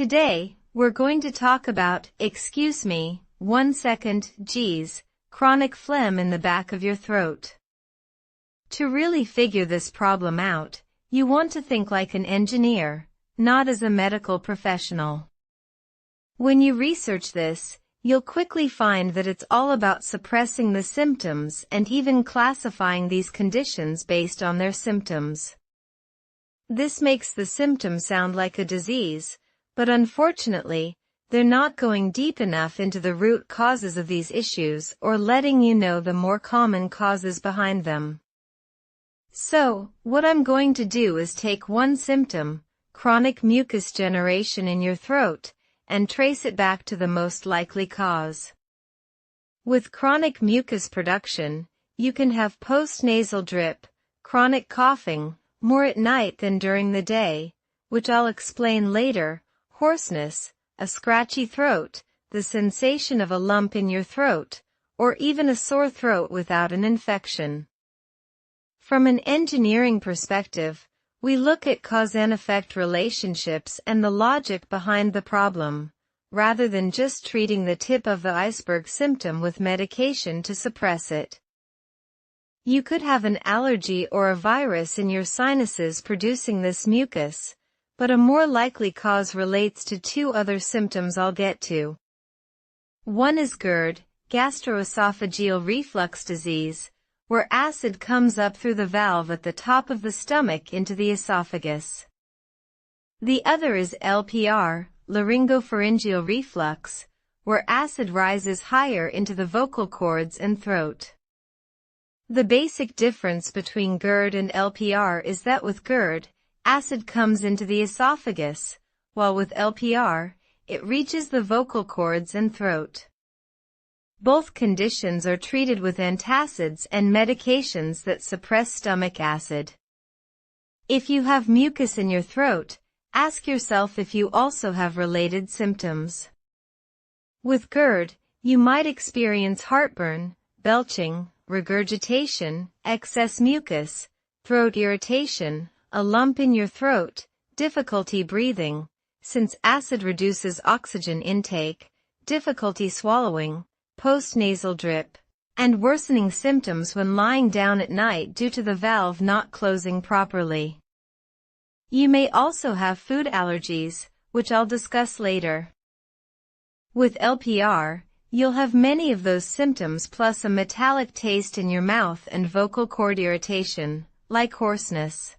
Today, we're going to talk about, excuse me, 1 second, geez, chronic phlegm in the back of your throat. To really figure this problem out, you want to think like an engineer, not as a medical professional. When you research this, you'll quickly find that it's all about suppressing the symptoms and even classifying these conditions based on their symptoms. This makes the symptom sound like a disease, but unfortunately, they're not going deep enough into the root causes of these issues or letting you know the more common causes behind them. So, what I'm going to do is take one symptom, chronic mucus generation in your throat, and trace it back to the most likely cause. With chronic mucus production, you can have postnasal drip, chronic coughing, more at night than during the day, which I'll explain later, hoarseness, a scratchy throat, the sensation of a lump in your throat, or even a sore throat without an infection. From an engineering perspective, we look at cause and effect relationships and the logic behind the problem, rather than just treating the tip of the iceberg symptom with medication to suppress it. You could have an allergy or a virus in your sinuses producing this mucus, but a more likely cause relates to two other symptoms I'll get to. One is GERD, gastroesophageal reflux disease, where acid comes up through the valve at the top of the stomach into the esophagus. The other is LPR, laryngopharyngeal reflux, where acid rises higher into the vocal cords and throat. The basic difference between GERD and LPR is that with GERD, acid comes into the esophagus, while with LPR, it reaches the vocal cords and throat. Both conditions are treated with antacids and medications that suppress stomach acid. If you have mucus in your throat, ask yourself if you also have related symptoms. With GERD, you might experience heartburn, belching, regurgitation, excess mucus, throat irritation, a lump in your throat, difficulty breathing, since acid reduces oxygen intake, difficulty swallowing, postnasal drip, and worsening symptoms when lying down at night due to the valve not closing properly. You may also have food allergies, which I'll discuss later. With LPR, you'll have many of those symptoms plus a metallic taste in your mouth and vocal cord irritation, like hoarseness.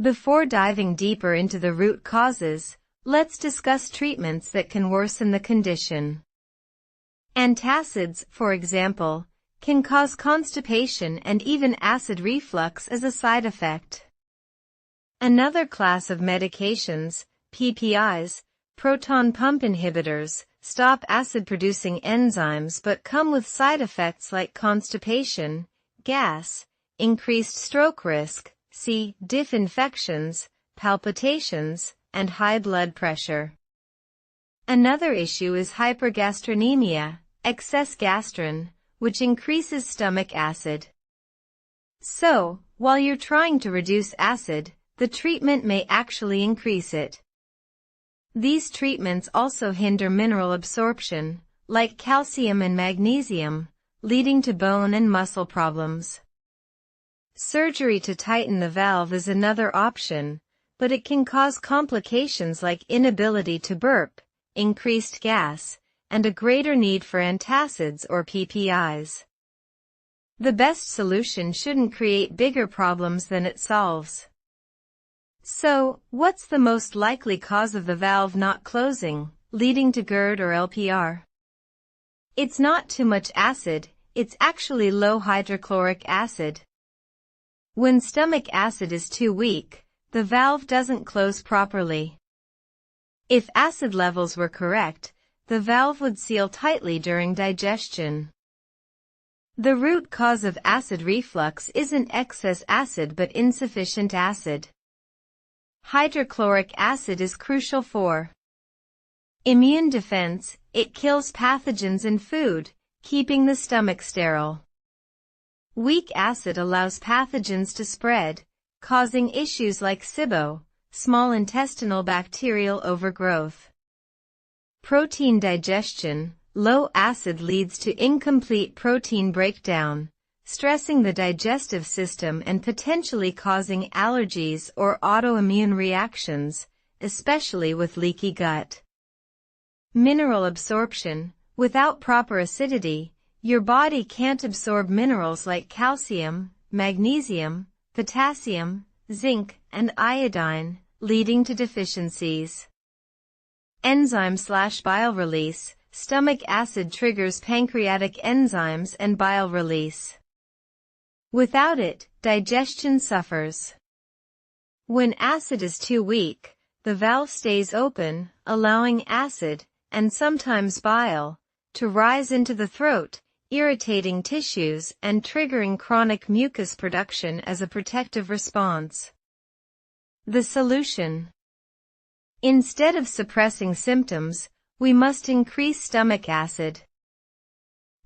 Before diving deeper into the root causes, let's discuss treatments that can worsen the condition. Antacids, for example, can cause constipation and even acid reflux as a side effect. Another class of medications, PPIs, proton pump inhibitors, stop acid-producing enzymes but come with side effects like constipation, gas, increased stroke risk, C. diff infections, palpitations, and high blood pressure. Another issue is hypergastrinemia, excess gastrin, which increases stomach acid. So, while you're trying to reduce acid, the treatment may actually increase it. These treatments also hinder mineral absorption, like calcium and magnesium, leading to bone and muscle problems. Surgery to tighten the valve is another option, but it can cause complications like inability to burp, increased gas, and a greater need for antacids or PPIs. The best solution shouldn't create bigger problems than it solves. So, what's the most likely cause of the valve not closing, leading to GERD or LPR? It's not too much acid, it's actually low hydrochloric acid. When stomach acid is too weak, the valve doesn't close properly. If acid levels were correct, the valve would seal tightly during digestion. The root cause of acid reflux isn't excess acid but insufficient acid. Hydrochloric acid is crucial for immune defense. It kills pathogens in food, keeping the stomach sterile. Weak acid allows pathogens to spread, causing issues like SIBO, small intestinal bacterial overgrowth. Protein digestion. Low acid leads to incomplete protein breakdown, stressing the digestive system and potentially causing allergies or autoimmune reactions, especially with leaky gut. Mineral absorption. Without proper acidity, your body can't absorb minerals like calcium, magnesium, potassium, zinc, and iodine, leading to deficiencies. Enzyme/bile release. Stomach acid triggers pancreatic enzymes and bile release. Without it, digestion suffers. When acid is too weak, the valve stays open, allowing acid, and sometimes bile, to rise into the throat, irritating tissues and triggering chronic mucus production as a protective response. The solution. Instead of suppressing symptoms, we must increase stomach acid.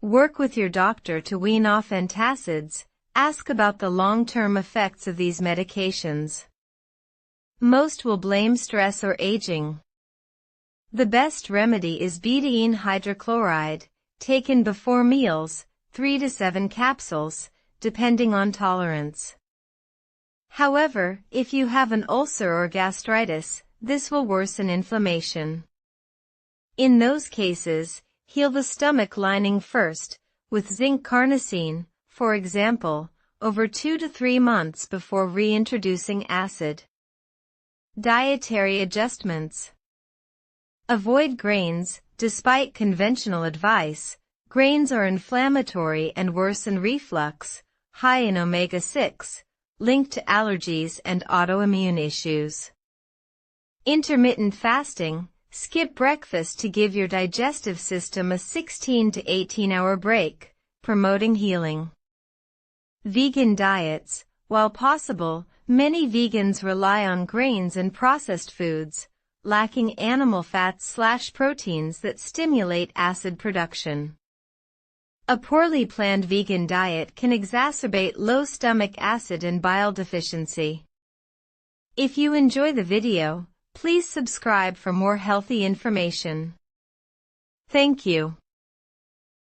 Work with your doctor to wean off antacids. Ask about the long-term effects of these medications. Most will blame stress or aging. The best remedy is betaine hydrochloride, taken before meals, 3 to 7 capsules, depending on tolerance. However, if you have an ulcer or gastritis, this will worsen inflammation. In those cases, heal the stomach lining first, with zinc carnosine, for example, over 2 to 3 months before reintroducing acid. Dietary adjustments. Avoid grains. Despite conventional advice, grains are inflammatory and worsen reflux, high in omega-6, linked to allergies and autoimmune issues. Intermittent fasting. Skip breakfast to give your digestive system a 16 to 18-hour break, promoting healing. Vegan diets. While possible, many vegans rely on grains and processed foods, lacking animal fats/proteins that stimulate acid production. A poorly planned vegan diet can exacerbate low stomach acid and bile deficiency. If you enjoy the video, please subscribe for more healthy information. Thank you.